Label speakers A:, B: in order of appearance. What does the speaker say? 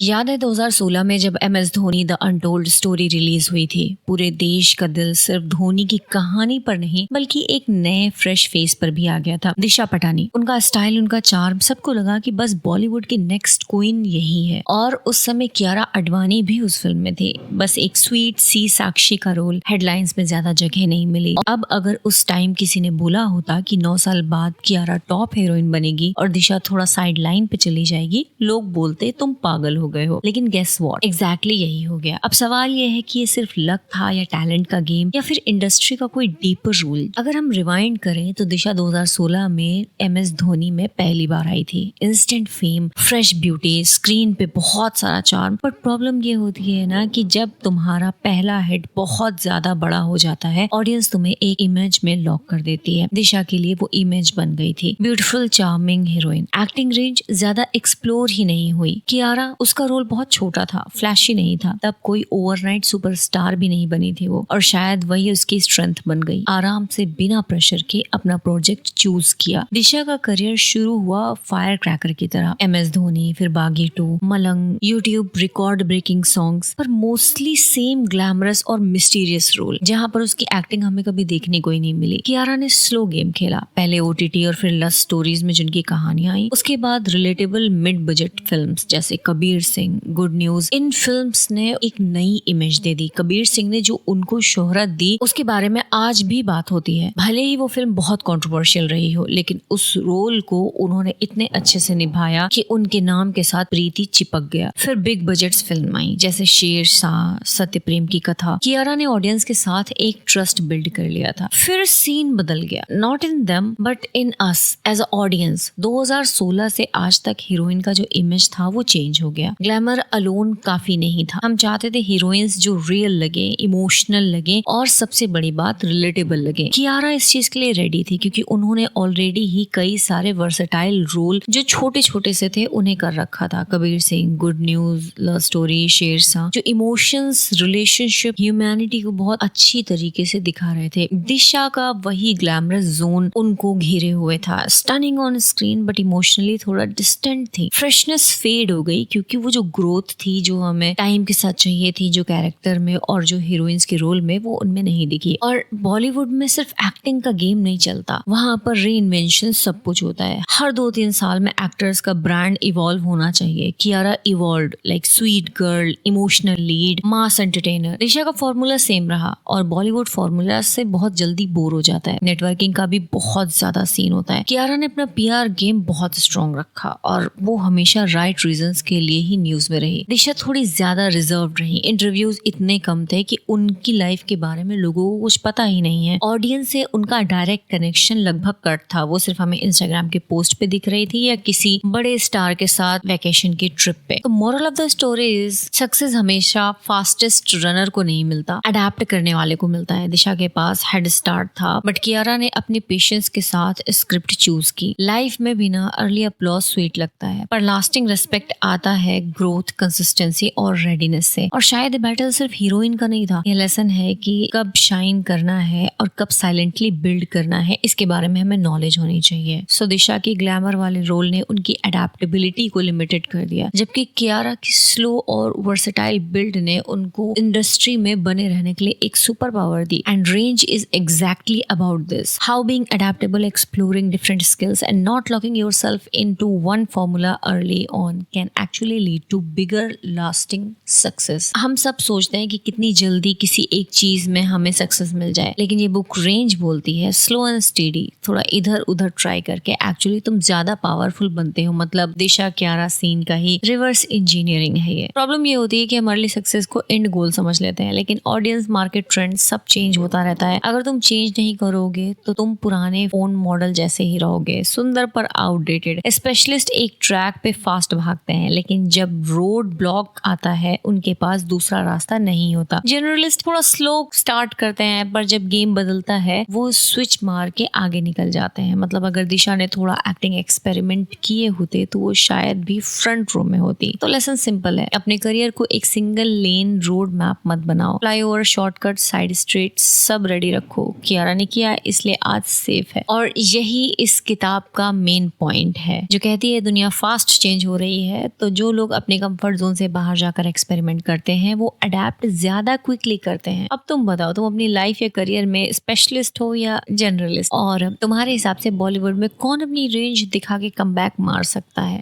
A: याद है 2016 में जब M S Dhoni the untold story release हुई थी। पूरे देश का दिल सिर्फ धोनी की कहानी पर नहीं बल्कि एक नए फ्रेश फेस पर भी आ गया था। दिशा पटानी, उनका स्टाइल, उनका चार्म, सबको लगा कि बस बॉलीवुड की नेक्स्ट क्वीन यही है। और उस समय कियारा अडवाणी भी उस फिल्म में थी, बस एक स्वीट सी साक्षी का रोल, हेडलाइंस में ज्यादा जगह नहीं मिली। अब अगर उस टाइम किसी ने बोला होता कि 9 साल बाद कियारा टॉप हीरोइन बनेगी और दिशा थोड़ा साइड लाइन पे चली जाएगी, लोग बोलते तुम पागल हो गए हो। लेकिन गेस व्हाट, एग्जैक्टली यही हो गया। अब सवाल ये है कि ये सिर्फ लक था या टैलेंट का गेम या फिर इंडस्ट्री का कोई डीपर रूल। अगर हम रिवाइंड करें तो दिशा 2016 में एम एस धोनी में पहली बार आई थी। Instant fame, fresh beauty, screen पे बहुत सारा चार्म। पर प्रॉब्लम ये होती है ना कि जब तुम्हारा पहला हिट बहुत ज्यादा बड़ा हो जाता है, ऑडियंस तुम्हें एक इमेज में लॉक कर देती है। दिशा के लिए वो इमेज बन गई थी, beautiful charming heroine. Acting range ज्यादा एक्सप्लोर ही नहीं हुई। कियारा, उसका रोल बहुत छोटा था, फ्लैशी नहीं था, तब कोई ओवरनाइट सुपरस्टार भी नहीं बनी थी वो, और शायद वही उसकी स्ट्रेंथ बन गई। आराम से बिना प्रेशर के अपना प्रोजेक्ट चूज किया। दिशा का करियर शुरू हुआ फायर क्रैकर की तरह, एम एस धोनी, फिर बागी 2, मलंग, यूट्यूब रिकॉर्ड ब्रेकिंग सॉन्ग्स, पर मोस्टली सेम ग्लैमरस और मिस्टीरियस रोल, जहाँ पर उसकी एक्टिंग हमें कभी देखने को ही नहीं मिली। कियारा ने स्लो गेम खेला, पहले ओटीटी और फिर लस्ट स्टोरीज में जिनकी कहानियां आई, उसके बाद रिलेटेबल मिड बजट फिल्म्स जैसे Kabir Singh, good news. In films ने एक नई इमेज दे दी। कबीर सिंह ने जो उनको शोहरत दी, उसके बारे में आज भी बात होती है। भले ही वो फिल्म बहुत कंट्रोवर्शियल रही हो, लेकिन उस रोल को उन्होंने इतने अच्छे से निभाया कि उनके नाम के साथ प्रीति चिपक गया। फिर बिग बजट फिल्म आई जैसे शेरशाह, सत्य प्रेम की कथा। कियारा ने ऑडियंस के साथ एक ट्रस्ट बिल्ड कर लिया था। फिर सीन बदल गया, not in them but in us as a audience. 2016 से आज तक हीरोइन का जो इमेज था वो चेंज हो गया। ग्लैमर अलोन काफी नहीं था, हम चाहते थे हीरोइंस जो रियल लगे, इमोशनल लगे और सबसे बड़ी बात रिलेटेबल लगे। कियारा इस चीज के लिए रेडी थी क्योंकि उन्होंने ऑलरेडी ही कई सारे वर्सेटाइल रोल जो छोटे छोटे से थे उन्हें कर रखा था। Kabir Singh, good news, love story, Shershaah, जो इमोशंस, रिलेशनशिप, ह्यूमैनिटी को बहुत अच्छी तरीके से दिखा रहे थे। दिशा का वही ग्लैमरस जोन उनको घेरे हुए था, stunning on screen but emotionally थोड़ा डिस्टेंट थी। फ्रेशनेस फेड हो गई क्योंकि वो जो ग्रोथ थी जो हमें टाइम के साथ चाहिए थी, जो कैरेक्टर में और जो हीरोइंस के रोल में, वो उनमें नहीं दिखी। और बॉलीवुड में सिर्फ एक्टिंग का गेम नहीं चलता, वहां पर रीइन्वेंशन सब कुछ होता है। हर 2-3 साल में एक्टर्स का ब्रांड इवॉल्व होना चाहिए। Kiara evolved like sweet girl, emotional lead, mass entertainer. Disha का फॉर्मूला सेम रहा और बॉलीवुड फॉर्मूला से बहुत जल्दी बोर हो जाता है। नेटवर्किंग का भी बहुत ज्यादा सीन होता है। कियारा ने अपना पीआर गेम बहुत स्ट्रॉन्ग रखा और वो हमेशा राइट रीजंस के लिए ही न्यूज में रही। दिशा थोड़ी ज्यादा रिजर्व्ड रही, इंटरव्यूज इतने कम थे कि उनकी लाइफ के बारे में लोगों को कुछ पता ही नहीं है। ऑडियंस से उनका डायरेक्ट कनेक्शन लगभग कट था, वो सिर्फ हमें इंस्टाग्राम के पोस्ट पे दिख रही थी या किसी बड़े स्टार के साथ वैकेशन की ट्रिप पे। तो moral of the story is, success हमेशा फास्टेस्ट रनर को नहीं मिलता, अडेप्ट करने वाले को मिलता है। दिशा के पास हेड स्टार्ट था बट कियारा ने अपने पेशेंस के साथ स्क्रिप्ट चूज की। लाइफ में भी ना अर्ली अपलॉज स्वीट लगता है, पर लास्टिंग रिस्पेक्ट आता है ग्रोथ, कंसिस्टेंसी और रेडीनेस से। और शायद बैटल सिर्फ हीरोइन का नहीं था, ये लेसन है कि कब शाइन करना है और कब साइलेंटली बिल्ड करना है, इसके बारे में हमें नॉलेज होनी चाहिए। सो दिशा की ग्लैमर वाले रोल ने उनकी अडेप्टेबिलिटी को लिमिटेड कर दिया, जबकि कियारा की स्लो और वर्सेटाइल बिल्ड ने उनको इंडस्ट्री में बने रहने के लिए एक super power the. And range is exactly about this, how being adaptable, exploring different skills and not locking yourself into one formula early on can actually lead to bigger lasting success। हम सब सोचते हैं कि कितनी जल्दी किसी एक चीज में हमें सक्सेस मिल जाए, लेकिन ये बुक रेंज बोलती है स्लो एंड स्टेडी, थोड़ा इधर उधर ट्राई करके एक्चुअली तुम ज्यादा पावरफुल बनते हो। मतलब दिशा कियारा सीन का ही रिवर्स इंजीनियरिंग है ये। प्रॉब्लम ये होती है कि हम अर्ली सक्सेस को एंड गोल समझ लेते हैं, लेकिन ऑडियंस, मार्केट ट्रेंड सब चेंज होता रहता है। अगर तुम चेंज नहीं करोगे तो तुम पुराने फोन मॉडल जैसे ही रहोगे, सुंदर पर आउटडेटेड। स्पेशलिस्ट एक ट्रैक पे फास्ट भागते हैं, लेकिन जब रोड ब्लॉक आता है उनके पास दूसरा रास्ता नहीं होता। जनरलिस्ट थोड़ा स्लो स्टार्ट करते हैं, पर जब गेम बदलता है वो स्विच मार के आगे निकल जाते हैं। मतलब अगर दिशा ने थोड़ा एक्टिंग एक्सपेरिमेंट किए होते तो वो शायद भी फ्रंट रो में होती। तो लेसन सिंपल है, अपने करियर को एक सिंगल लेन रोड मैप मत बनाओ। फ्लाईओवर, शॉर्टकट, साइड स्ट्रीट सब रेडी रखो। कियारा ने किया, इसलिए आज सेफ है। और यही इस किताब का मेन पॉइंट है जो कहती है दुनिया फास्ट चेंज हो रही है, तो जो लोग अपने कंफर्ट जोन से बाहर जाकर एक्सपेरिमेंट करते हैं, वो अडेप्ट ज्यादा क्विकली करते हैं। अब तुम बताओ, तुम अपनी लाइफ या करियर में स्पेशलिस्ट हो या जनरलिस्ट, और तुम्हारे हिसाब से बॉलीवुड में कौन अपनी रेंज दिखा के कमबैक मार सकता है?